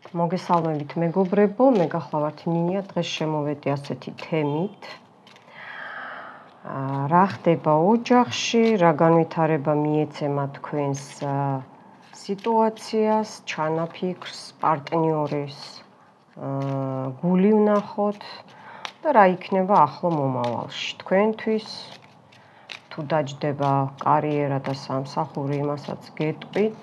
მოგესალმებით მეგობრებო, მე გახლავართ ნინია, დღეს შემოვედი ასეთი თემით. რა ხდება ოჯახში, რა განვითარება მიეცემა თქვენს სიტუაციას, ჩანაფიქრს, პარტნიორის გული ვნახოთ და რა იქნება ახლო მომავალში თქვენთვის. თუ დაჯდება კარიერა და სამსახური, იმასაც გეტყვით.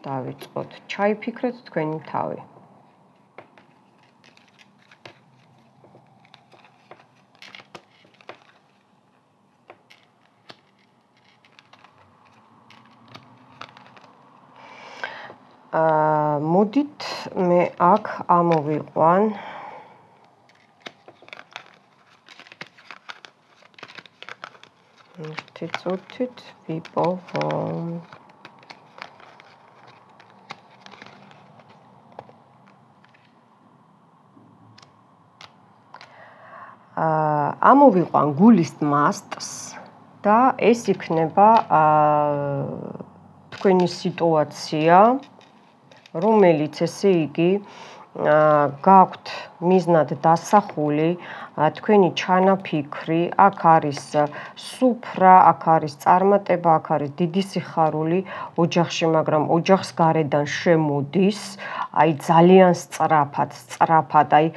დავიწყოთ, ჩაიფიქრეთ თქვენი თავი. მოდით მე აქ ამოვიყვან ერთი წუთით ვიპოვო. ამოვიყვან გულის მასტს და ეს იქნება თქვენი სიტუაცია, რომელიც ესე იგი გაქვთ მიზნად დასახული, თქვენი ჩანაფიქრი, აქ არის სუფრა, აქ არის წარმატება, აქ არის დიდი სიხარული ოჯახში, მაგრამ ოჯახს გარედან შემოდის, აი ძალიან სწრაფად, აი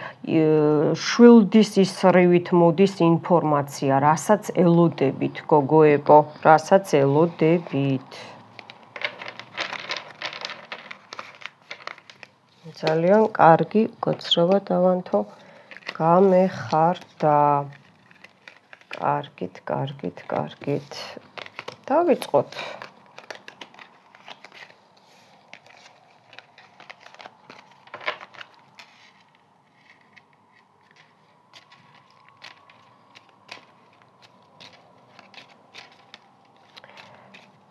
შვილდის ისრივით მოდის ინფორმაცია, რასაც ელოდებით, გოგოებო, რასაც ელოდებით. ძალიან კარგი გოცრობა დავანთო, გამეხარდა. კარგით. დავიწყოთ.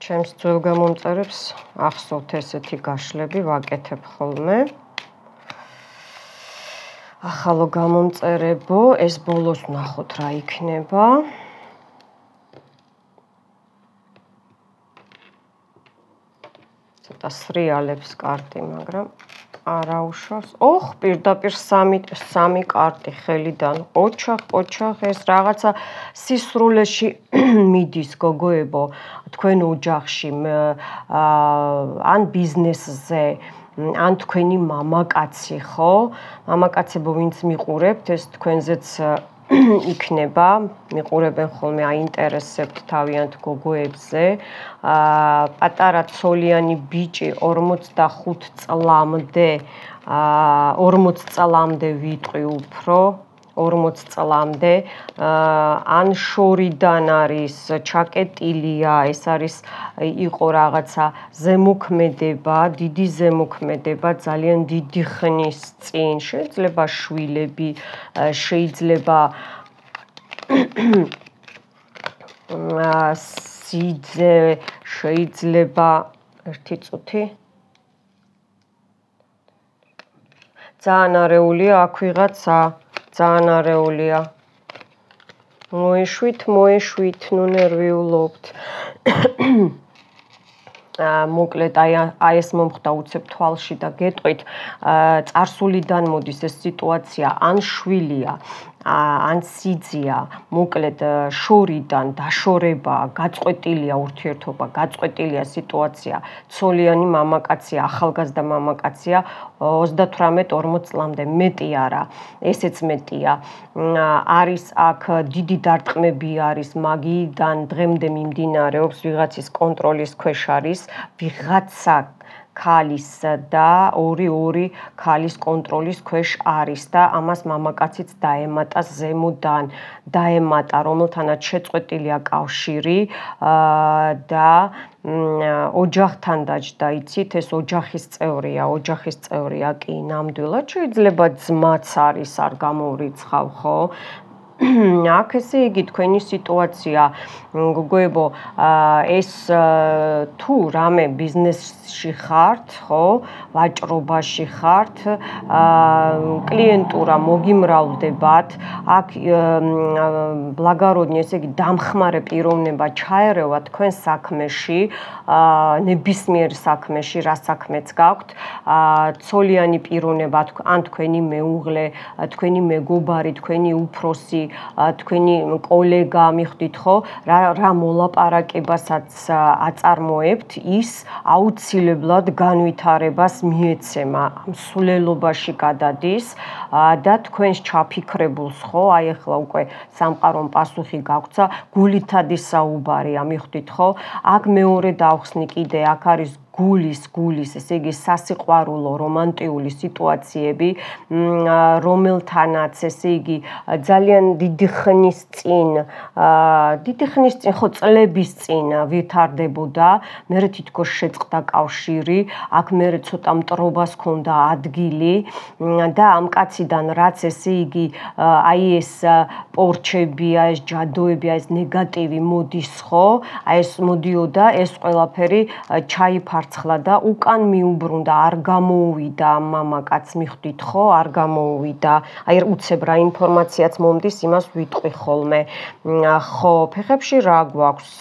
ჩემს ძველ გამომწერებს ახსოვთ ესეთი გაშლები ვაკეთებ ხოლმე. ახალო გამომწერებო, ეს ბოლოს ვნახოთ რა იქნება. ცოტა სრიალებს კარტი, მაგრამ არა უშავს. პირდაპირ სამი კარტი ხელიდან. ოჩახ, ეს რაღაცა სისრულეში მიდის გოგოებო, თქვენ ოჯახში, ან ბიზნესზე. ან თქვენი მამაკაცი, ხო? მამაკაცებო, ვინც მიყურებთ, ეს თქვენზეც იქნება, მიყურებენ ხოლმე, აინტერესებთ თავიანთ გოგოებზე. პატარა ცოლიანი ბიჭი 45 წლამდე, 40 წლამდე ვიტყვი უფრო. 40 წლამდე, ან შორიდან არის ჩაკეტილია, ეს არის იყო რაღაცა ზემოქმედება, დიდი ზემოქმედება, ძალიან დიდი ხნის წინ, შეიძლება შვილები, შეიძლება სიძე, შეიძლება ერთი წუთი. ძალიან არეულია აქ ვიღაცა. ძალიან არეულია. მოეშვით, ნუ ნერვიულობთ. მოკლედ აი ეს მომხდა უცებ თვალში და გეტყვით, წარსულიდან მოდის ეს სიტუაცია, ან შვილია, ან სიძია, მოკლედ შორიდან დაშორება, გაწყვეტილია ურთიერთობა, გაწყვეტილია სიტუაცია, ცოლიანი მამაკაცია, ახალგაზრდა მამაკაცია, 38-40 წლამდე, მეტი არა, ესეც მეტია. არის აქ დიდი დარტყმები არის, მაგიდან დღემდე მიმდინარეობს, ვიღაცის კონტროლის ქვეშ არის, ვიღაცა ქალის და ორი ქალის კონტროლის ქვეშ არის და ამას მამაკაციც დაემატა ზემოდან, რომელთანაც შეწყვეტილია კავშირი და ოჯახთან დაჯდა, იცით, ეს ოჯახის წევრია კი, ნამდვილად შეიძლება ძმაც არის, არ გამოვრიცხავ, ხო? აქ ესე იგი თქვენი სიტუაცია გოგოებო ეს თუ რამე ბიზნესში ხართ, ხო, ვაჭრობაში ხართ, კლიენტურა მოგიმრავლდებათ, აქ ბლაგაროდნი ესე იგი დამხმარე პიროვნება ჩაერევა თქვენ საქმეში, ნებისმიერ საქმეში, რა საქმეც გაქვთ, ცოლიანი პიროვნება ან თქვენი მეუღლე, თქვენი მეგობარი, თქვენი უფროსი, თქვენი კოლეგა მიხვდით ხო, რა მოლაპარაკებასაც აწარმოებთ, ის აუცილებლად განვითარებას მიეცემა, მსვლელობაში გადადის და თქვენს ჩაფიქრებულს ხო, აი ახლა უკვე სამყარომ პასუხი გაგვცა, გულითადი საუბარია, მიხვდით ხო? აქ მეორე დავხსნი კიდე, აქ არის გულის, ესე იგი სასიყვარულო რომანტიული სიტუაციები, რომელთანაც ესე იგი ძალიან დიდი ხნის წინ, ხო წლების წინ ვითარდებოდა, მერე თითქოს შეწყდა კავშირი, აქ მერე ცოტა მტრობას ჰქონდა ადგილი და ამ კაციდან რაც ესე იგი აი ეს პორჩებია, ეს ჯადოებია, ეს ნეგატივი მოდის ხო, აი ეს მოდიოდა, ეს ყველაფერი ჩაიფარდა და უკან მიუბრუნდა, არ გამოუვიდა მამაკაც, მიხვდით ხო, არ გამოუვიდა. აი უცებ რა ინფორმაციაც მომდის, იმას ვიტყვი ხოლმე. ხო, ფეხებში რა გვაქვს?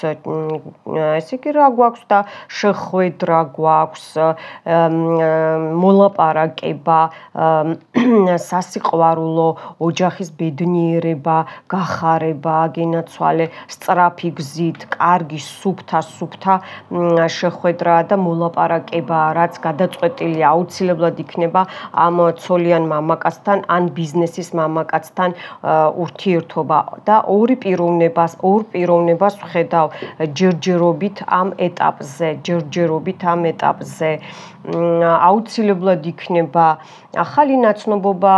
ესე იგი რა გვაქვს და შეხვედრა გვაქვს, მოლაპარაკება, სასიყვარულო, ოჯახის ბედნიერება, გახარება, გენაცვალე, სწრაფი გზით, კარგი სუფთა შეხვედრა და მოლაპარაკება, რაც გადაწყვეტილი აუცილებლად იქნება ამ ცოლიან მამაკაცთან ან ბიზნესის მამაკაცთან ურთიერთობა და ორ პიროვნებას ვხედავ ჯერჯერობით ამ ეტაპზე, აუცილებლად იქნება ახალი ნაცნობობა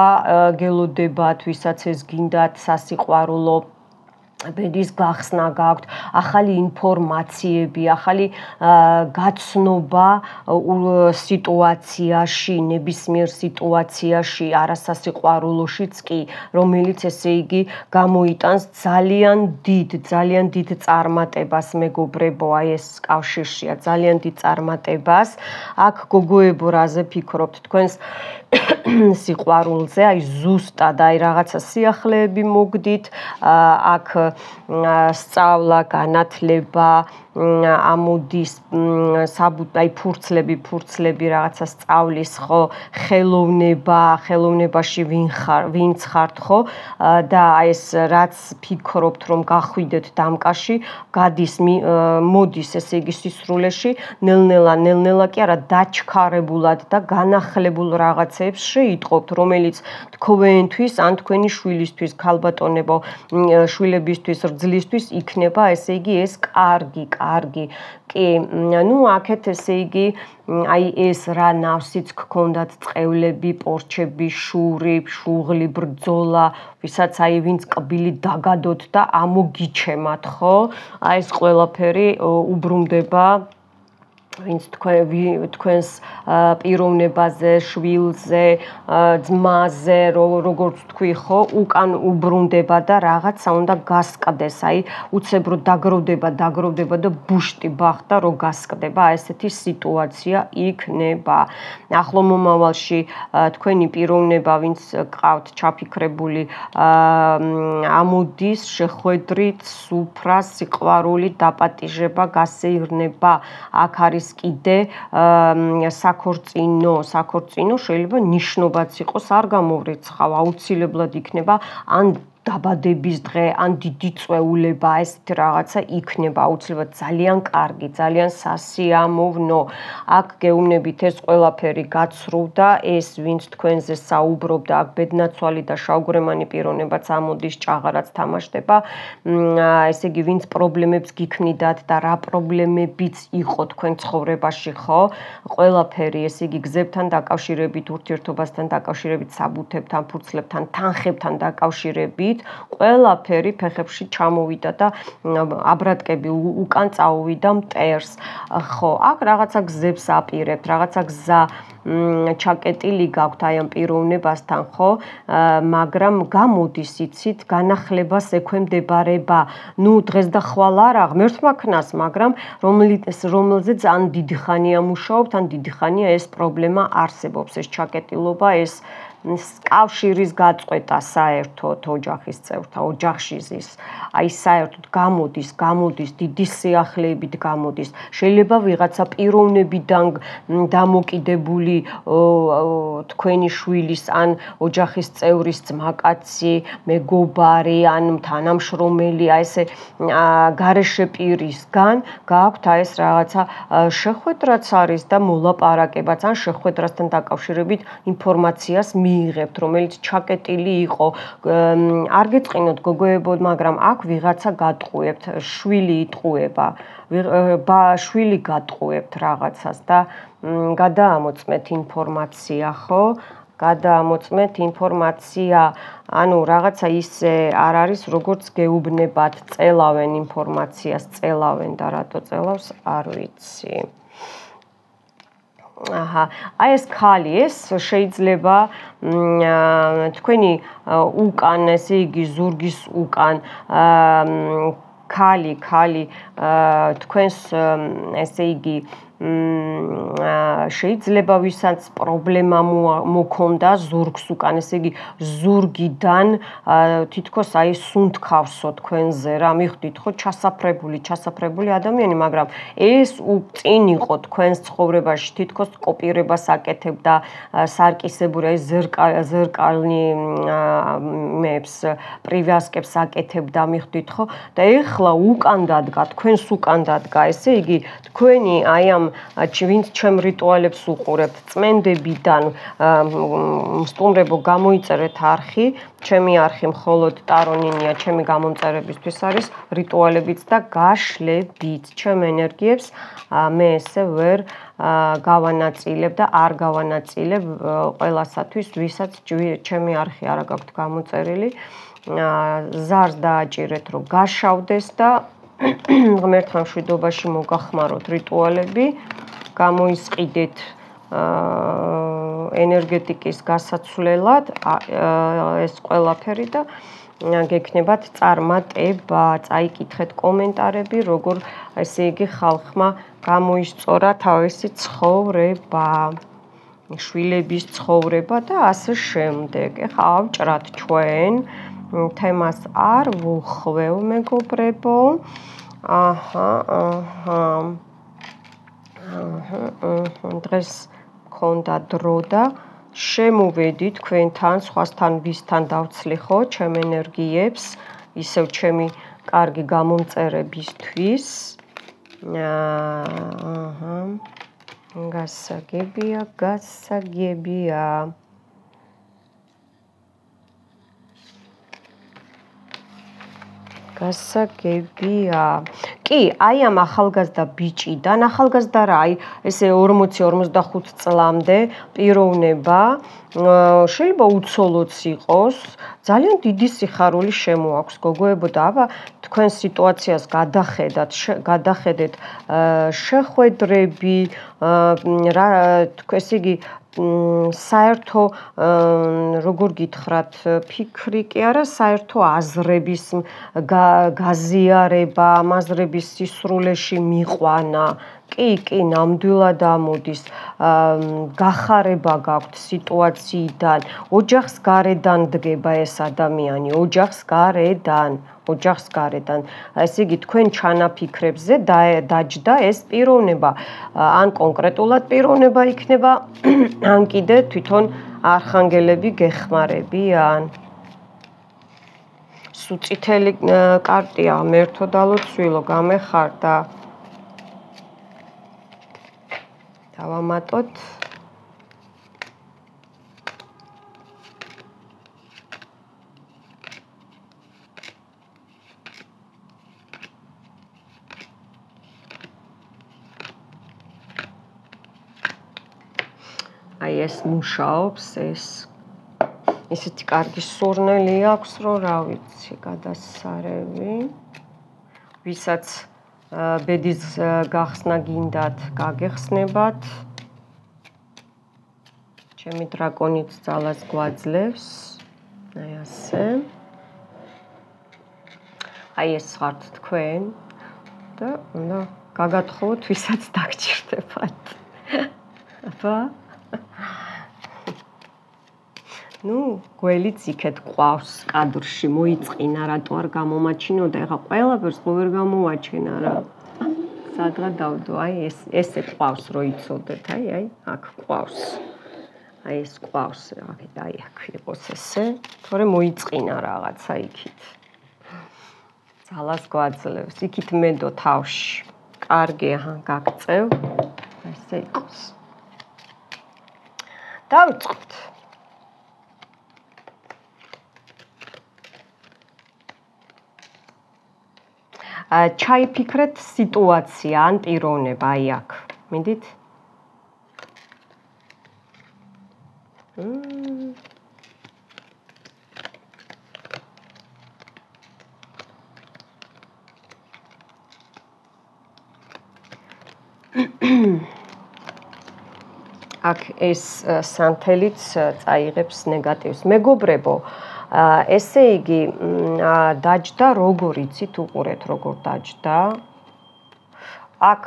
გელოდებათ, ვისაც ეს გინდათ სასიყვარულო ბედის გახსნა გაქვთ, ახალი ინფორმაციები, ახალი გაცნობა სიტუაციაში, ნებისმიერ სიტუაციაში, არასასიყვარულოშიც კი, რომელიც ესე იგი გამოიტანს ძალიან დიდ წარმატებას, მეგობრებო, აი ეს კავშირშია, ძალიან დიდ წარმატებას. აქ გოგოებო, რაზე ფიქრობთ თქვენს სიყვარულზე, აი ზუსტად, აი რაღაცა სიახლეები მოგდით, აქ სწავლა, განათლება, ამოდის აი ფურცლები რაღაცა სწავლის ხო, ხელოვნებაში ვინც ხართ ხო და აი ეს რაც ფიქრობთ რომ გახვიდეთ დამკაში, მოდის ესე იგი სისრულეში, ნელ-ნელა კი არა, დაჩქარებულად და განახლებულ რაღაცებს შეიტყობთ, რომელიც თქვენთვის ან თქვენი შვილისთვის, ქალბატონებო, შვილებისთვის, რძლისთვის იქნება ესე იგი ეს კარგი კი, აქეთ ესე იგი აი ეს რა ნავსიც გქონდათ წყევლები, პორჩები, შუღლი, ბრძოლა, ვისაც აი ვინც კბილი დაგადოთ და ამოგიჩემათ, ხო? აი ეს ყველაფერი უბრუნდება ვინც თქვენს პიროვნებაზე, შვილზე, ძმაზე, როგორც თქვი ხო, უკან უბრუნდება და რაღაცა უნდა გასკდეს, აი უცებ რო დაგროვდება და ბუშტი ბახტა რო გასკდება, აი ესეთი სიტუაცია იქნება. ახლო მომავალში თქვენი პიროვნება, ვინც გყავთ ჩაფიქრებული, ამოდის შეხვედრით, სუფრა, სიყვარული, დაპატიჟება, გასეირნება, აქ არის კიდე საქორწინო შეიძლება ნიშნობაც იყოს, არ გამოვრიცხავ, აუცილებლად იქნება ან დაბადების დღე, ან დიდი წვეულება, ესეთი რაღაცა იქნება აუცილებლად ძალიან კარგი, ძალიან სასიამოვნო. აქ გეუბნებით ეს ყველაფერი გაცრუვდა, ეს ვინც თქვენზე საუბრობდა, აქ ბედნაცვალი და შავგვრემანი პიროვნებაც ამოდის, ჭაღარაც თამაშდება. ესე იგი, ვინც პრობლემებს გიქმნიდათ და რა პრობლემებიც იყო თქვენ ცხოვრებაში, ხო? ყველაფერი, ესე იგი, გზებთან დაკავშირებით, ურთიერთობასთან დაკავშირებით, საბუთებთან, ფურცლებთან, თანხებთან დაკავშირებით ამით ყველაფერი ფეხებში ჩამოვიდა და აბრატკები უკან წაუვიდა მტერს. ხო, აქ რაღაცა გზებს აპირებთ, რაღაცა გზა ჩაკეტილი გაქვთ აი ამ პიროვნებასთან, ხო? მაგრამ გამოდის იცით, განახლებას ექვემდებარება. ნუ დღეს და ხვალ არა, ღმერთმა ქნას, მაგრამ რომელზეც ან დიდი ხანია მუშაობთ, ან დიდი ხანია ეს პრობლემა არსებობს, ეს ჩაკეტილობა, ეს კავშირის გაწყვეტა საერთოდ ოჯახის წევრთა, ოჯახში ზის. აი საერთოდ გამოდის დიდი სიახლეებით გამოდის. შეიძლება ვიღაცა პიროვნებიდან დამოკიდებული თქვენი შვილის ან ოჯახის წევრის ძმაკაცი, მეგობარი, ან თანამშრომელი, აი ესე გარეშე პირისგან გააქვთ აი ეს რაღაცა შეხვედრაც არის და მოლაპარაკებაც ან შეხვედრასთან დაკავშირებით ინფორმაციას მიიღებთ, რომელიც ჩაკეტილი იყო. არ გეწყინოთ გოგოებო, მაგრამ აქ ვიღაცა გატყუებთ, შვილი იტყუება, შვილი გატყუებთ რაღაცას და გადაამოწმეთ ინფორმაცია, ხო? გადაამოწმეთ ინფორმაცია, ანუ რაღაცა ისე არ არის, როგორც გეუბნებათ, წელავენ ინფორმაციას, წელავენ და რატო წელავს, არ ვიცი. აჰა, აი ეს ქალი, ეს შეიძლება თქვენი უკან, ესე იგი ზურგის უკან ქალი თქვენს ესე იგი შეიძლება ვისაც პრობლემა მოქონდა ზურგს უკან, ესე იგი ზურგიდან თითქოს აი სუნთქავსო თქვენზე რა, მიხვდით ხო, ჩასაფრებული ადამიანი, მაგრამ ეს წინ იყო თქვენს ცხოვრებაში, თითქოს კოპირებას აკეთებდა, სარკისებური აი ზერკალნიებს, პრივязკებს აკეთებდა, მიხვდით ხო? და ეხლა უკან დადგა, თქვენს უკან დადგა, ესე იგი თქვენი აი ამ ვინც ჩემ რიტუალებს უყურებთ, წმენდებიდან სტუმრებო გამოიწერეთ არხი, ჩემი არხი მხოლოდ ტარონინია, ჩემი გამომწერებისთვის არის რიტუალებიც და გაშლებით ჩემ ენერგიებს მე ესე ვერ გავანაწილებ და არ გავანაწილებ ყველასათვის, ვისაც ჩემი არხი არა გაქვთ გამოწერილი, ზარს დააჭირეთ, რომ გაშავდეს და ღმერთთან მშვიდობაში მოგახმაროთ რიტუალები, გამოისყიდეთ ენერგეტიკის გასაცვლელად ეს ყველაფერი და გექნებათ წარმატება. წაიკითხეთ კომენტარები, როგორ ესე იგი ხალხმა გამოისწორა თავისი ცხოვრება, შვილების ცხოვრება და ასე შემდეგ. ეხლა ავჭრათ ჩვენ თემას არ ვუხვევ, მეგობრებო. დღეს მქონდა დრო და შემოვედი თქვენთან, სხვასთან ვისთან დავცლი ხო, ჩემ ენერგიებს, ისევ ჩემი კარგი გამომწერებისთვის. გასაგებია. კი, აი ამ ახალგაზრდა ბიჭიდან, ახალგაზრდა რა, აი ესე 40-45 წლამდე პიროვნება, შეიძლება უცოლოც იყოს, ძალიან დიდი სიხარული შემოაქვს გოგოებო და აბა თქვენ სიტუაციას გადახედეთ შეხვედრები, ესე იგი საერთო როგორ გითხრათ, ფიქრი კი არა, საერთო აზრების გაზიარება, აზრების სისრულეში მიყვანა. კი, ნამდვილად ამოდის, გახარება გაქვთ სიტუაციიდან, ოჯახს გარედან დგება ეს ადამიანი, ოჯახს გარედან. ესე იგი თქვენ ჩანაფიქრებზე დაჯდა ეს პიროვნება, ან კონკრეტულად პიროვნება იქნება, ან კიდე თვითონ არხანგელები გეხმარებიან. სუწითელი კარტია, მერთო დალოცვილო, გამეხარდა. დავამატოთ. აი ეს მუშაობს, ეს ისეთი კარგი სურნელი აქვს, რომ რა ვიცი, გადასარევი. ვისაც ბედის გახსნა გინდათ, გაგეხსნებათ. ჩემი დრაკონიც ძალას გვაძლევს. აი ასე. აი ეს ხართ თქვენ და უნდა გაგათხოვოთ, ვისაც დაგჭირდებათ. აბა. გველიც იქეთ ყავს კადრში, მოიწყინა, რატო არ გამომაჩინო და ეხა ყველაფერს ხო ვერ გამოვაჩინა რა. სადღა დავდო, აი ესე ყავს რო იცოდეთ, აი, აქ ყავს. აი ეს ყავს, აი აქ იყოს ესე, თორემ მოიწყინა რაღაცა იქით. ძალას გვაძლევს, იქით მედო თავში. კარგი, გაგწევ. ესე იყოს. დავიწყოთ. ჩაიფიქრეთ სიტუაცია ან პიროვნება აი აქ. მინდით? აქ ეს სანთელიც წაიღებს ნეგატივს. მეგობრებო, ესე იგი დაჯდა როგორ იცით უყურეთ როგორ დაჯდა. აქ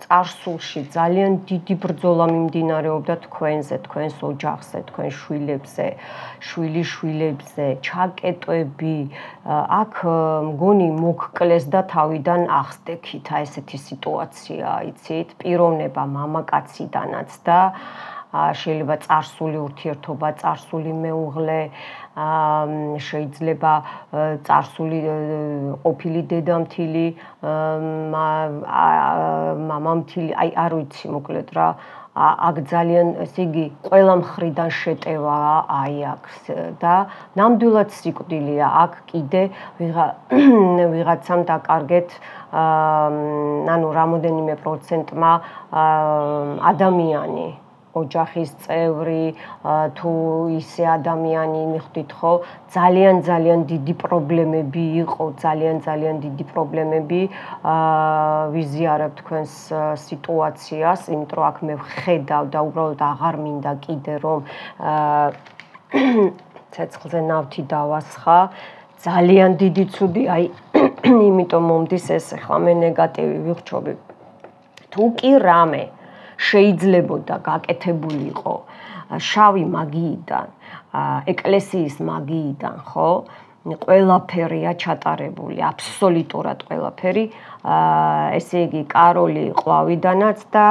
წარსულში ძალიან დიდი ბრძოლა მიმდინარეობდა თქვენზე, თქვენს ოჯახზე, თქვენ შვილებზე, შვილიშვილებზე, ჩაკეტვები. აქ მგონი მოგკლეს და თავიდან ახსდექით, ესეთი სიტუაციაა, იცით, პიროვნება მამაკაციდანაც და შეიძლება წარსული ურთიერთობა, წარსული მეუღლე, შეიძლება წარსული ყოფილი დედამთილი, მამამთილი, აი არ ვიცი მოკლედ რა. აქ ძალიან, ესე იგი, ყველა მხრიდან შეტევა აი აქ და ნამდვილად სიკვდილია. აქ კიდე ვიღაცამ დაკარგეთ, ანუ რამოდენიმე პროცენტმა ადამიანი, ოჯახის წევრი, თუ ისე ადამიანი მიხვდით ხო, ძალიან დიდი პრობლემები იყო, ძალიან დიდი პრობლემები ვიზიარებ თქვენს სიტუაციას, იმიტომ რომ აქ მე ვხედავ და უბრალოდ აღარ მინდა კიდე რომ ცეცხლზე ნავთი დავასხა. ძალიან დიდი ცუდი, აი იმიტომ მომდის ეს ახლა მე ნეგატივი ვიხრჩობი. თუ კი რამე შეიძლებოდა გაკეთებულიყო შავი მაგიიდან, ეკლესიის მაგიიდან, ხო? ყველაფერია ჩატარებული, აბსოლუტურად ყველაფერი. ესე იგი, კაროლი ყვავიდანაც და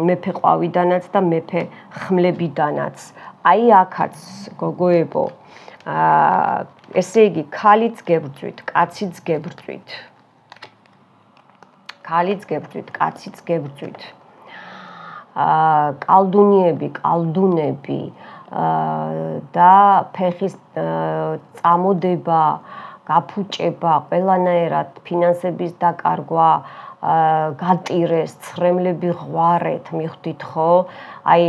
მეფე ყვავიდანაც და მეფე ხმლებიდანაც. აი აქაც გოგოებო, ესე იგი, ქალიც გებრძვით, კაციც გებრძვით. ქალიც გებრძვით, კაციც გებრძვით. კალდუნიები, კალდუნები და ფეხის წამოდება, გაფუჭება, ყველანაირად ფინანსების დაკარგვა, გატირეს, ცხრემლები ღვარეთ, მიხვდით ხო? აი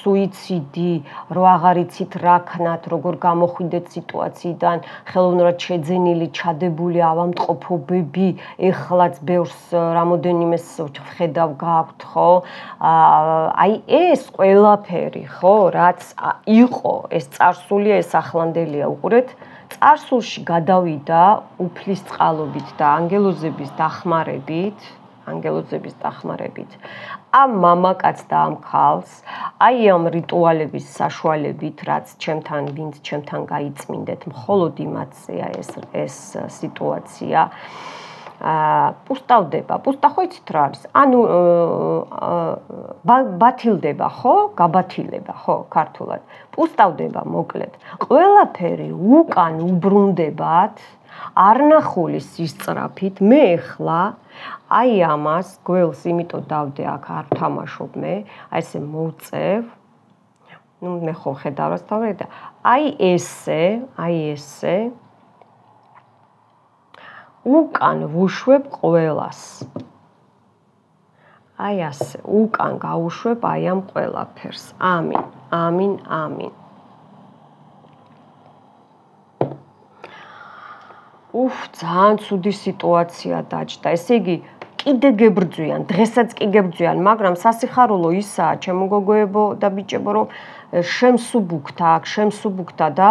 სუიციდი, რო აღარ იცით რა ქნათ, როგორ გამოხვიდეთ სიტუაციიდან, ხელოვნურად შეძენილი, ჩადებული ავადმყოფობები, ეხლაც ბევრს რამოდენიმეს ვხედავ გააქვთ, ხო? აი ეს ყველაფერი, ხო, რაც იყო, ეს წარსულია, ეს ახლანდელია, უყურეთ. წარსულში გადავიდა უფლის წყალობით და ანგელოზების დახმარებით, ამ მამაკაც და ამ ქალს, აი ამ რიტუალების საშუალებით, რაც ვინც ჩემთან გაიწმინდეთ, მხოლოდ იმათზეა ეს სიტუაცია. პუსტავდება, პუსტა ხო იცით რა არის? ანუ ბათილდება, ხო? გაბათილება, ხო, ქართულად. პუსტავდება, მოკლედ. ყველაფერი უკან უბრუნდებათ, არნახული სისწრაფით. მე ახლა აი ამას გველს იმიტომ დავდე აქ არ ვთამაშობ მე, აი ესე მოვწევ. მე ხო ხედავ რა თავი და აი ესე უკან ვუშვებ ყველას. აი ასე, უკან გავუშვებ აი ამ ყველაფერს. ამინ. ძალიან ცუდი სიტუაცია დაჭდა. ესე იგი, კიდე გებრძვიან, დღესაც კი გებრძვიან, მაგრამ სასიხარულო ისაა, ჩემო გოგოებო და ბიჭებო, რომ შემსუბუქდა და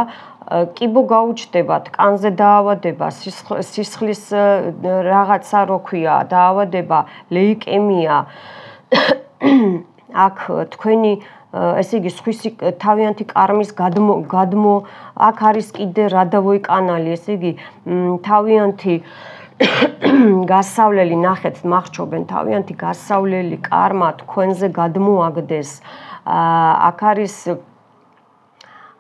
კიბო გაუჩნდებათ, კანზე დაავადება, სისხლის რაღაცა რო ქვია, დაავადება, ლეიკემია. აქ თქვენი ესე იგი სხვისი თავიანთი კარმის გადმო აქ არის კიდე რადავოი კანალი, ესე იგი თავიანთი გასავლელი ნახეთ, მახჩობენ თავიანთი გასავლელი კარმა თქვენზე გადმოაგდეს. აქ არის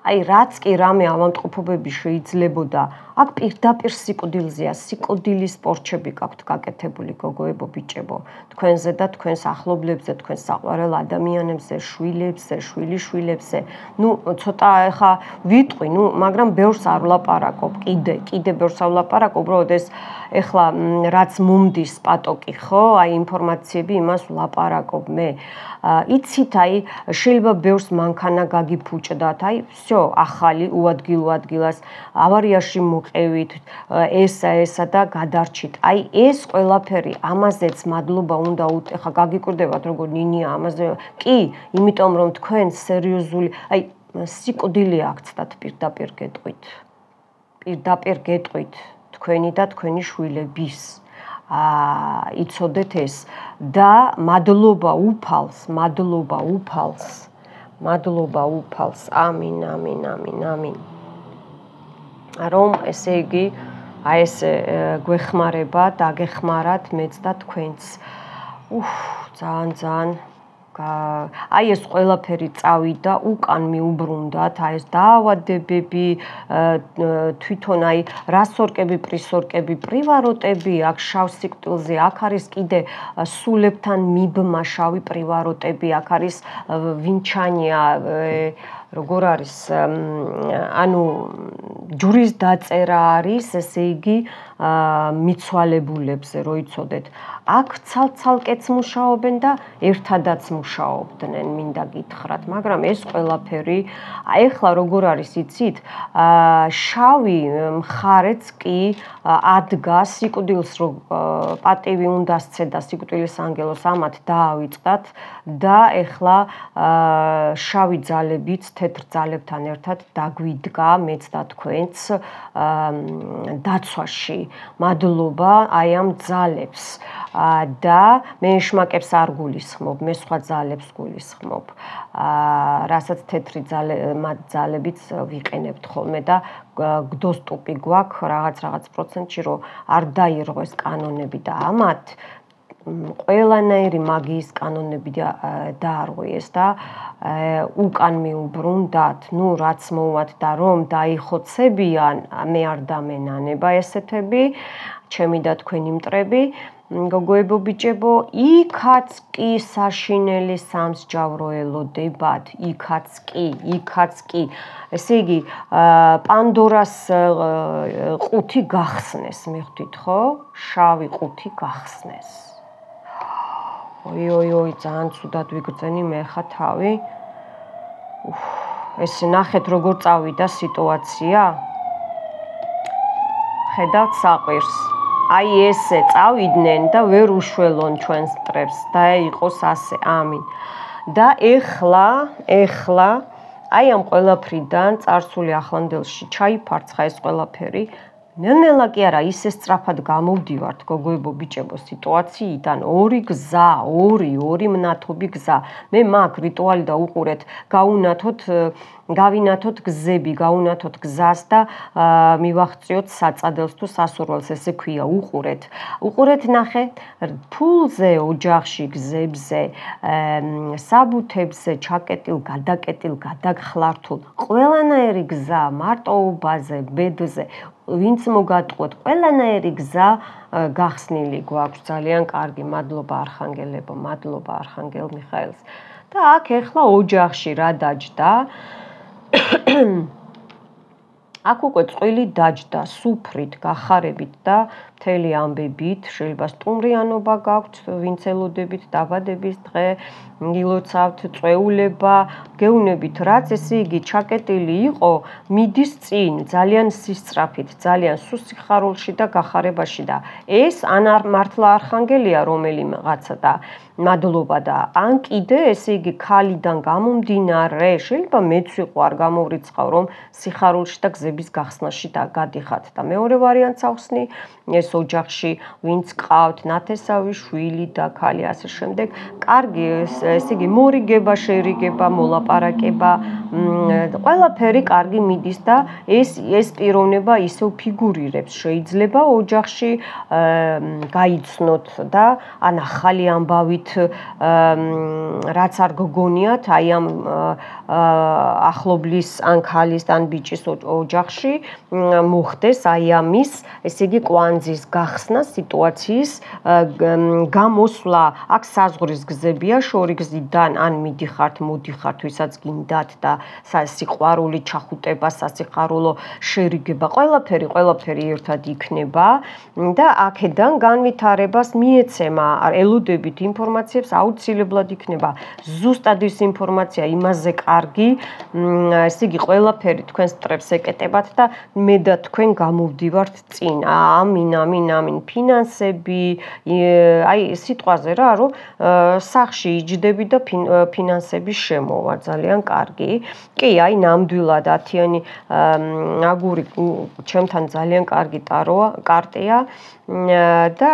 აი რაც კი რამე ავადმყოფობები შეიძლებოდა, აქ პირდაპირ სიკვდილზეა, სიკვდილის პორჩები გაქვთ გაკეთებული გოგოებო ბიჭებო, თქვენზე და თქვენს ახლობლებზე, თქვენს საყვარელ ადამიანებზე, შვილებზე, შვილიშვილებზე. ნუ ცოტა ახლა ვიტყვი, მაგრამ ბევრს არ ვლაპარაკობ, კიდე ბევრს არ ვლაპარაკობ, უბრალოდ ეს ეხლა რაც მომდის პატოკი, ხო? აი ინფორმაციები იმას ვლაპარაკობ მე. იცით, აი შეიძლება ბევრს მანქანა გაგიფუჭდათ, აი всё, ახალი უადგილო ადგილას ავარიაში მოყევით, ესა და გადარჩით. აი ეს ყველაფერი ამაზეც მადლობა უნდა ეხლა გაგიკვირდებათ როგორ ნინია ამაზე. კი, იმიტომ რომ თქვენ სერიოზული, აი სიკვდილი აქცდათ პირდაპირ გეტყვით. პირდაპირ გეტყვით თქვენი და თქვენი შვილების. იცოდეთ ეს და მადლობა უფალს. ამინ. რომ ესე იგი აი ეს გვეხმარება, დაგეხმარათ მეც და თქვენც. ძალიან აი ეს ყველაფერი წავიდა, უკან მიუბრუნდათ, აი ეს დაავადებები, თვითონ აი რასორკები, პრისორკები, პრივაროტები, აქ შავ სიკვდილზე, აქ არის კიდე სულებთან მიბმა შავი პრივაროტები, აქ არის ვინჩანია, როგორ არის, ანუ ჯვრის დაწერა არის, ესე იგი, მიცვალებულებზე, რო იცოდეთ. აქ ცალ-ცალკეც მუშაობენ და ერთადაც მუშაობდნენ, მინდა გითხრათ, მაგრამ ეს ყველაფერი, ეხლა როგორ არის, იცით, შავი მხარეც კი ადგა სიკვდილს, რო პატივი უნდა სცედა სიკვდილის ანგელოს, ამათ დაავიწყდათ და ეხლა შავი ძალებიც თეთრ ძალებთან ერთად დაგვიდგა მეც და თქვენც დაცვაში. მადლობა აი ამ ძალებს და მე ეშმაკებს არ გულისხმობ, მე სხვა ძალებს გულისხმობ. რასაც თეთრი ძალებიც ვიყენებთ ხოლმე და გდოსტუპი გვაქვს რაღაც პროცენტში, რომ არ დაირღვეს კანონები და ამათ ყველანაირი მაგიის კანონები დაარღვიეს და უკან მიუბრუნდათ, რაც მოვათ და რომ დაიხოცებიან, მე არ დამენანება ესეთები, ჩემი და თქვენი მტრები, გოგოებო ბიჭებო, იქაც კი საშინელი სამსჯავრო ელოდებათ, იქაც კი. ესე იგი, პანდორას ყუთი გახსნეს, მიხვდით ხო? შავი ყუთი გახსნეს. ой, ძალიან ცუდად ვიგრძენი მე ხა თავი. ეს ნახეთ როგორ წავიდა სიტუაცია. ხედავთ საყვირს. აი ესე წავიდნენ და ვერ უშველონ ჩვენს მტრებს და იყოს ასე. ამინ. და ეხლა აი ამ ყველაფრიდან წარსული ახლანდელში ჩაიფარცხა ეს ყველაფერი. ნელ-ნელა კი არა, ისე სწრაფად გამოვდივართ გოგოებო ბიჭებო სიტუაციიდან, ორი მნათობი გზა. მე მაგ რიტუალი და უყურეთ, გავინათოთ გზები, გავუნათოთ გზას და მივახციოთ საწადელს თუ სასურველს, ესე ქვია, უყურეთ ნახე, ფულზე, ოჯახში, გზებზე, საბუთებზე, ჩაკეტილ, გადაკეტილ, გადაგხლართულ, ყველანაირი გზა, მარტოობაზე, ბედზე, ვინც მოგატყუოთ, ყველანაირი გზა გახსნილი გვაქვს, ძალიან კარგი, მადლობა არხანგელებო, მადლობა არხანგელ მიხაელს. და აქ ეხლა ოჯახში რა დაჯდა? აქ უკვე წყვილი დაჯდა სუფრით, გახარებით და მთელი ამბებით, შეიძლება სტუმრიანობა გაქვთ, ვინც ელოდებით დაბადების დღე, გილოცავთ წვეულება, გეუნებით, რაც ესე იგი ჩაკეტილი იყო, მიდის წინ, ძალიან სისწრაფით, ძალიან სუსიხარულში და გახარებაში და ეს ან მართლა არხანგელია რომელიმეღაცა და მადლობა და ან კიდე ესე იგი ქალიდან გამომდინარე, შეიძლება მეც ვიყო არ გამოვრიცხავ რომ სიხარულში და გზების გახსნაში გადიხართ და მეორე ვარიანტს ავხსნი ეს ოჯახში ვინც ყავთ ნათესავი შვილი და ქალი ასე შემდეგ კარგი ესე იგი მორიგება შერიგება მოლაპარაკება ყველაფერი კარგი მიდის და ეს პიროვნება ისევ ფიგურირებს შეიძლება ოჯახში გაიცნოთ და ან ახალი ამბავით რაც არ გგონიათ აი ამ ახლობლის ან ქალის ან ბიჭის ოჯახში მოხდეს აი ამის ესე იგი კვანძის გახსნა სიტუაციის გამოსვლა აქ საზღვრის გზებია შორიგზიდან ან მიდიხართ მოდიხართ ვისაც გინდათ და სიყვარული ჩახუტება სასიხარულო შერიგება ყველაფერი ერთად იქნება და აქედან განვითარებას მიეცემა ელოდებით ინფორმაციებს აუცილებლად იქნება ზუსტად ის ინფორმაცია იმაზე კარგი ესე იგი ყველაფერი თქვენ სტრებს ეკეტებათ და მე და თქვენ გამოვდივართ წინ ამინ ფინანსები აი სიტყვაზე რა რომ სახში იჯდები და ფინანსები შემოვა ძალიან კარგი კი აი ნამდვილად 10-იანი აგური ჩემთან ძალიან კარგი ტაროა კარტია და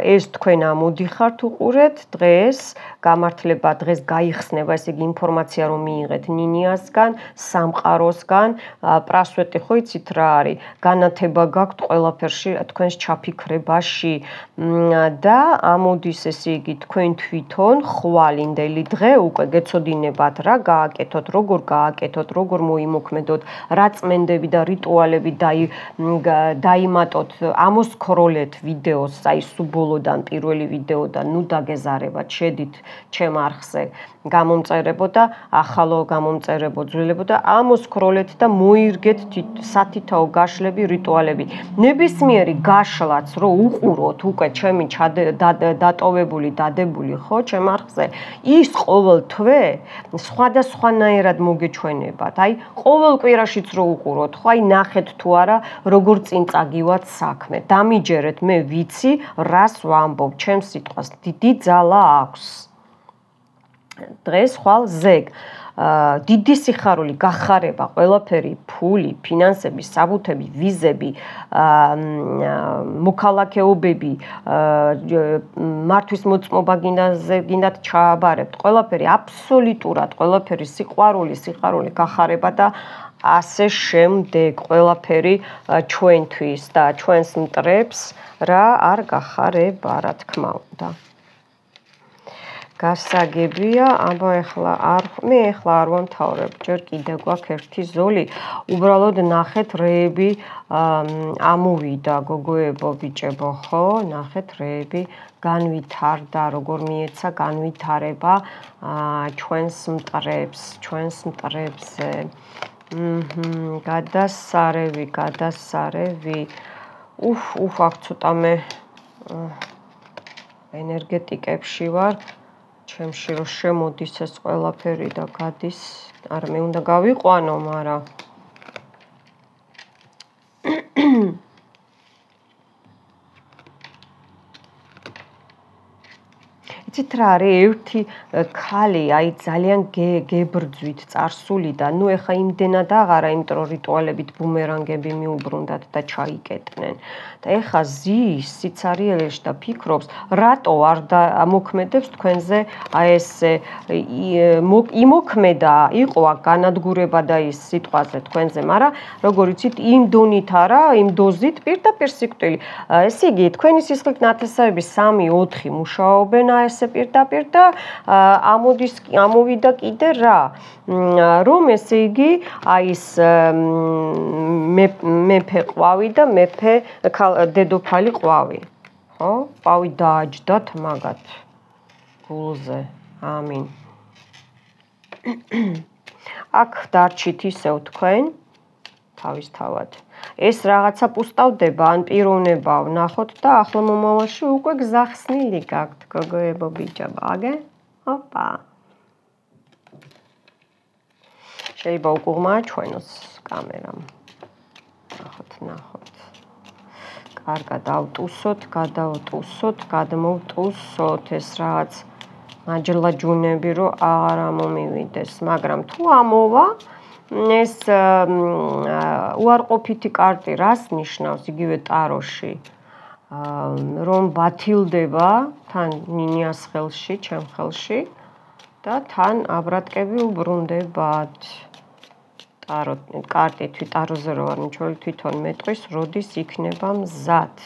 ეს თქვენ ამოდიხართ უყურეთ დღეს გამართლება დღეს გაიხსნება ესე იგი ინფორმაცია რომ მიიღეთ ნინიასგან სამყაროსგან პრასვეტი ხო იცით რა არის განათება გაქვთ ყველაფერში თქვენს ჩაფიქრებაში და ამოდის ესე იგი თქვენ თვითონ ხვალინდელი დღე უკვე გეცოდინებათ რა გააკეთოთ როგორ მოიმოქმედოთ რა წმენდები და რიტუალები დაიმატოთ ამოსქროლეთ ვიდეოს აი სუბოლოდან პირველი ვიდეოდან ნუ დაგეზარებათ შედით ჩემ არხზე გამომწერებო და ახალო გამომწერებო ძვლებო და ამოსქროლეთ და მოირგეთ სათითაო გაშლები რიტუალები ნებისმიერი გაშლაც რო უყუროთ უკვე ჩემი დატოვებული დადებული ხო ჩემ არხზე ის ყოველ თვე სხვადასხვანაირად მოგეჩვენებათ აი ყოველ კვირაშიც რო უყუროთ ხო აი ნახეთ თუ არა როგორ წინ წაგივართ საქმე დამიჯერეთ მე ვიცი რას ვამბობ ჩემს სიტყვას დიდი ძალა აქვს დღეს ხვალ ზეგ დიდი სიხარული გახარება ყველაფერი ფული ფინანსები საბუთები ვიზები მოქალაქეობები მართვის მოწმობა გინდათ ჩააბარებთ ყველაფერი აბსოლუტურად ყველაფერი სიხარული გახარება და ასე შემდეგ ყველაფერი ჩვენთვის და ჩვენს მტრებს რა არ გახარება რა თქმა უნდა გასაგებია აბა ეხლა არ ვამთავრებ ჯერ კიდე გვაქვს ერთი ზოლი უბრალოდ ნახეთ რეები ამოვიდა გოგოებო ბიჭებო ხო ნახეთ რეები განვითარდა როგორ მიეცა განვითარება ჩვენს მტრებზე გადასარევი აქ ცოტა მე ენერგეტიკებში ვარ ჩემში რომ შემოდის ეს ყველაფერი და გადის არ მე უნდა გავიყვანო მაგრამ იცით რა არის ერთი ქალი აი ძალიან გებრძვით წარსული და ნუ ეხა იმდენად აღარა იმიტომ რომ რიტუალებით ბუმერანგები მიუბრუნდათ და ჩაიკეტნენ და ეხა ზის სიცარიელეში და ფიქრობს რატო არ მოქმედებს თქვენზე აი ეს იმოქმედა იყო აქ განადგურება და ის სიტყვაზე თქვენზე მაგრამ როგორ იცით იმ დონით არა იმ დოზით პირდაპირ სიკვდილი ესე იგი თქვენი სისხლით ნათესავები 3-4 მუშაობენ ესე პირდაპირ და ამოვიდა კიდე რა რომ ესე იგი აი ეს მეფე ყვავი და მეფე დედოფალი ყვავი ხო ყვავი დააჯდათ მაგათ გულზე ამინ აქ დარჩით ისევ თქვენ თავისთავად. ეს რაღაცა პუსტავდება, ან პიროვნება ვნახოთ და ახლო მომავალში უკვე გზახსნილი გაქვთ გოგოებო ბიჭებო, აგე? ოპა. შეიძლება უკუღმაჩვენოს კამერამ. ნახოთ. კარგად ავტუსოთ, გადავტუსოთ, გადმოვტუსოთ ეს რაღაც მაჯლაჯუნები რომ აღარ მომივიდეს, მაგრამ თუ ამოვა ეს უარყოფითი კარტი რას ნიშნავს იგივე ტაროში? რომ ბათილდება თან ნინიას ხელში, ჩემ ხელში და თან აბრატკები უბრუნდებათ. კარტი ტაროზე რო არ მიჩვევი თვითონ მეტყვის, როდის იქნება მზად.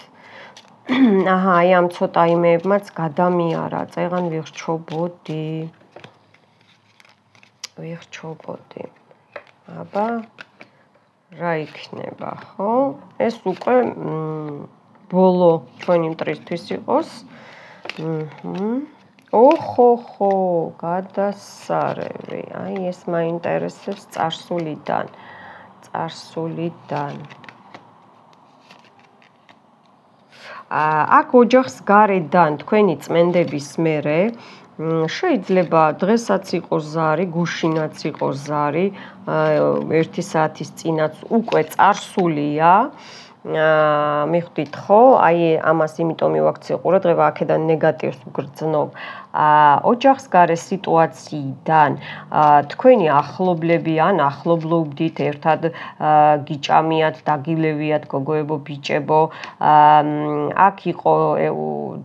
აჰა, აი ამ ცოტა იმეებმაც გადამიარა, წეღან ვიხრჩობოდი. აბა რა იქნება, ხო? ეს უკვე ბოლო ჩვენი მტრისთვის იყოს. ოხოხო, გადასარევი. აი ეს მაინტერესებს წარსულიდან. აქ ოჯახს გარედან თქვენი წმენდების მერე შეიძლება დღესაც იყოს ზარი, გუშინაც იყოს ზარი, 1 საათის წინაც უკვე წარსულია. მიხვდით ხო? აი ამას იმიტომ მივაქცია ყურადღება, აქედან ნეგატივს ვგრძნობ. ოჯახს გარე სიტუაციიდან თქვენი ახლობლები ან ახლობლობდით ერთად გიჭამიათ, დაგილევიათ გოგოებო ბიჭებო. აქ იყო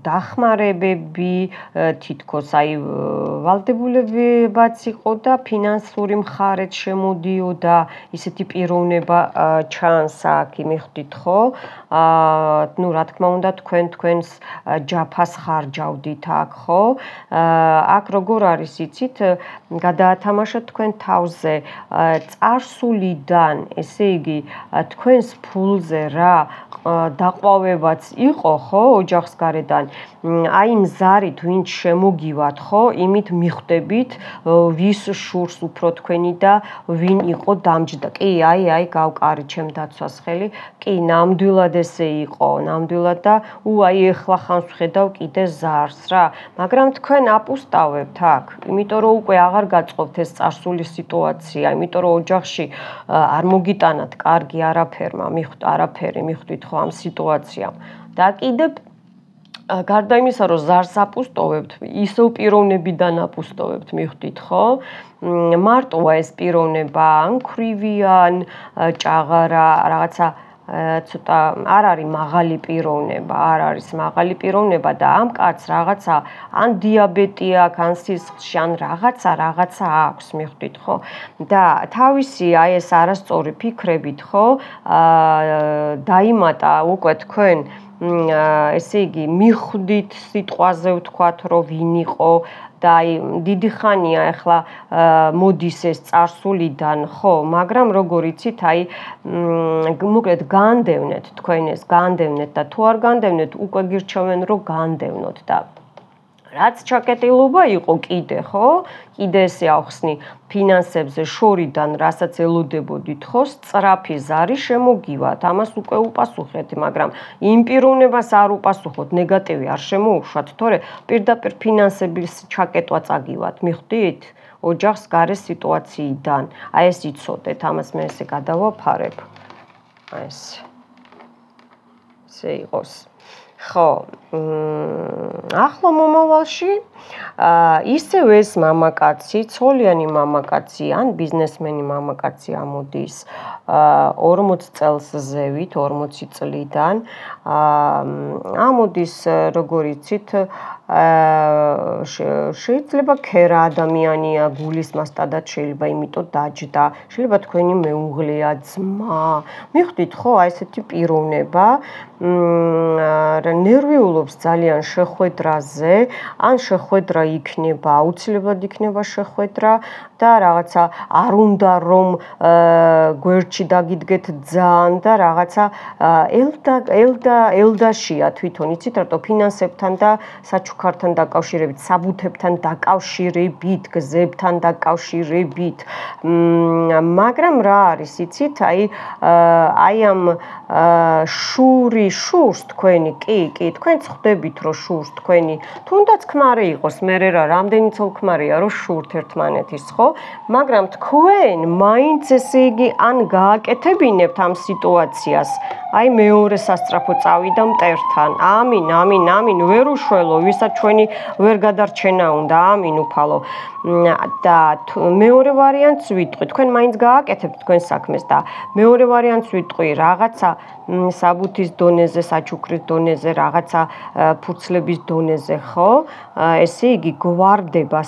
დახმარებები, თითქოს აი ვალდებულებებაც იყო და ფინანსური მხარეც შემოდიოდა, ისეთი პიროვნება ჩანს აქ, მიხვდით ხო? ნუ რა თქმა უნდა თქვენს ჯაფას ხარჯავდით აქ, ხო? აქ როგორ არის იცით, გადაათამაშოთ თქვენ თავზე წარსულიდან, ესე იგი, თქვენს ფულზე რა დაყვავებაც იყო, ხო, ოჯახს გარედან. აი მზარით ვინც შემოგივათ, ხო, იმით მიხვდებით, ვის შურს უფრო თქვენი და ვინ იყო დამჯდა. კი, აი, გავკარი ჩემ დაცვას ხელი. კი, ნამდვილად ესე იყო, ნამდვილად და აი ეხლა ხანს ვხედავ კიდე ზარს რა. მაგრამ თქვენ აპუსტავებთ აქ, იმიტომ რომ უკვე აღარ გაწყობთ ეს წარსული სიტუაცია, იმიტომ რომ ოჯახში არ მოგიტანათ კარგი არაფერი მიხვდით ხო ამ სიტუაციამ. და კიდე გარდა იმისა, რომ ზარს აპუსტოვებთ, ისევ პიროვნებიდან აპუსტოვებთ, მიხვდით ხო? მარტოა ეს პიროვნება, ან ქვრივია, ან ჭაღარა, რაღაცა ცოტა არ არის მაღალი პიროვნება და ამ კაცს რაღაცა ან დიაბეტი აქვს, ან სისხლში, ან რაღაცა აქვს, მიხვდით ხო? და თავისი აი ეს არასწორი ფიქრებით, ხო, დაიმატა უკვე თქვენ ესე იგი მიხვდით სიტყვაზე ვთქვათ, რომ ვინ იყო და აი დიდი ხანია ახლა მოდის ეს წარსულიდან, ხო, მაგრამ როგორ იცით, აი მოკლედ განდევნეთ თქვენ ეს, განდევნეთ და თუ არ განდევნეთ, უკვე გირჩევენ რომ განდევნოთ და რაც ჩაკეტილობა იყო კიდე, ხო? კიდე ესე ახსნი ფინანსებზე შორიდან, რასაც ელოდებოდით, ხო, სწრაფი ზარი შემოგივათ, ამას უკვე უპასუხეთ, მაგრამ იმ პიროვნებას არ უპასუხოთ, ნეგატივი არ შემოუშვათ, თორე პირდაპირ ფინანსების ჩაკეტვა წაგივათ, მიხვდით? ოჯახს გარე სიტუაციიდან. აი ეს იცოდეთ, ამას მე ესე გადავაფარებ. აი ესე იყოს. ხო, ახლო მომავალში ისევ ეს მამაკაცი, ცოლიანი მამაკაცი ან ბიზნესმენი მამაკაცი ამოდის 40 წელს ზევით, 40 წლიდან. ამოდის, როგორ იცით, შეიძლება ქერა ადამიანია, გულის მასტადად შეიძლება იმიტომ დაჯდა, შეიძლება თქვენი მეუღლეა, ძმა. მიხვდით ხო, აი ესეთი პიროვნება, ნერვიულ მსახურობს ძალიან შეხვედრაზე, ან შეხვედრა იქნება, აუცილებლად იქნება შეხვედრა და რაღაცა არ უნდა რომ გვერდში დაგიდგეთ ძალიან და რაღაცა ელდაშია თვითონ იცით რატო ფინანსებთან და საჩუქართან დაკავშირებით, საბუთებთან დაკავშირებით, გზებთან დაკავშირებით. მაგრამ რა არის იცით, აი ამ შურს თქვენი, კი, თქვენც ხვდებით რომ შურს თქვენი, თუნდაც ქმარი იყოს, მე რა რამდენი ცოლ ქმარია რომ შურთ ერთმანეთის, ხო? მაგრამ თქვენ მაინც ესე იგი ან გააკეთებინებთ ამ სიტუაციას. აი მეორე სასწრაფო წავიდა მტერთან. ამინ, ვერ უშველო, ვისაც ჩვენი ვერ გადარჩენა უნდა, ამინ უფალო. და მეორე ვარიანტს ვიტყვი, თქვენ მაინც გააკეთებთ თქვენ საქმეს და მეორე ვარიანტს ვიტყვი, რაღაცა საბუთის დონეზე, საჩუქრის დონეზე, რაღაცა ფურცლების დონეზე, ხო? ესე იგი გვარდება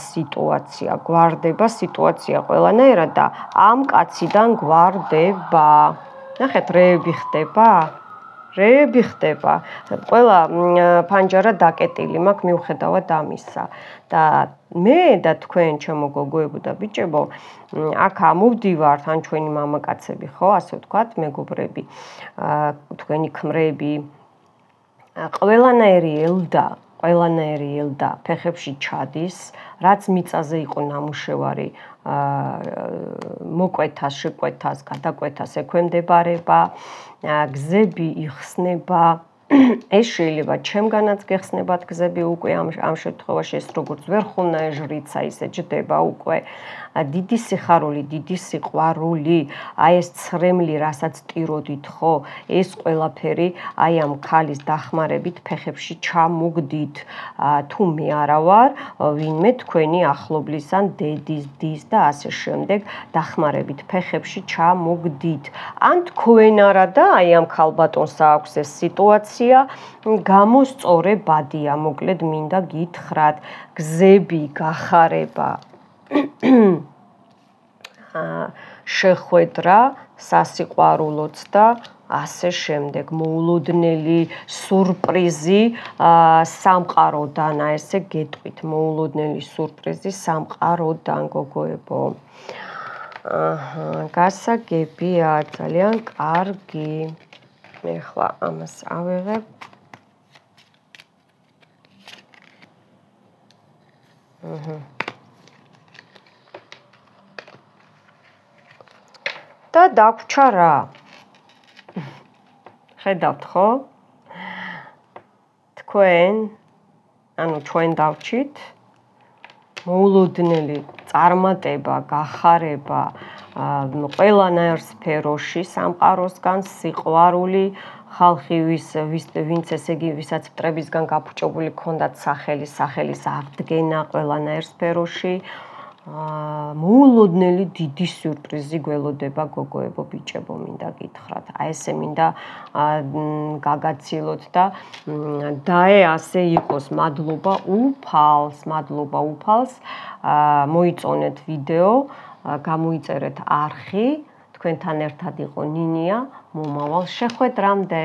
სიტუაცია ყველანაირად და ამ კაციდან გვარდება. ნახეთ, რეები ხდება. ყველა ფანჯარა დაკეტილი მაქვს მიუხედავად ამისა. და მე და თქვენ ჩემო გოგოებო და ბიჭებო, აქ ამოვდივართ, ან ჩვენი მამაკაცები, ხო, ასე ვთქვათ, მეგობრები, თქვენი ქმრები, ყველანაირი ელდა ფეხებში ჩადის, რაც მიწაზე იყო ნამუშევარი, მოკვეთას, შეკვეთას, გადაკვეთას ექვემდებარება, გზები იხსნება. ეს შეიძლება ჩემგანაც გეხსნებათ გზები უკვე ამ შემთხვევაში ეს როგორც ვერხულნა ეჟრიცა ისე ჯდება უკვე. დიდი სიხარული, დიდი სიყვარული, აი ეს ცრემლი, რასაც ტიროდით, ხო, ეს ყველაფერი აი ამ ქალის დახმარებით ფეხებში ჩამოგდით. თუ მე არა ვარ, ვინმე თქვენი ახლობლის ან დედის, დის და ასე შემდეგ დახმარებით ფეხებში ჩამოგდით. ან თქვენ არა და აი ამ ქალბატონს აქვს ეს სიტუაცია, გამოსწორებადია, მოკლედ მინდა გითხრათ, გზები, გახარება, შეხვედრა, სასიყვარულოც და ასე შემდეგ, მოულოდნელი სურპრიზი სამყაროდან, ესე გეტყვით, მოულოდნელი სურპრიზი სამყაროდან, გოგოებო. გასაგებია, ძალიან კარგი. მე ახლა ამას ავიღებ. და დაგვრჩა რა? ხედავთ ხო? ჩვენ დავჩით მოულოდნელი წარმატება, გახარება, ყველანაირ სფეროში სამყაროსგან სიყვარული, ხალხი ვინც ესე იგი ვისაც მტრებისგან გაფუჭებული ჰქონდათ სახელის აღდგენა ყველანაირ სფეროში, მოულოდნელი დიდი სიურპრიზი გველოდება გოგოებო, ბიჭებო, მინდა გითხრათ. აი ესე მინდა გაგაცილოთ და ასე იყოს. მადლობა უფალს. მოიწონეთ ვიდეო, გამოიწერეთ არხი, თქვენთან ერთად იყო ნინია, მომავალ შეხვედრამდე.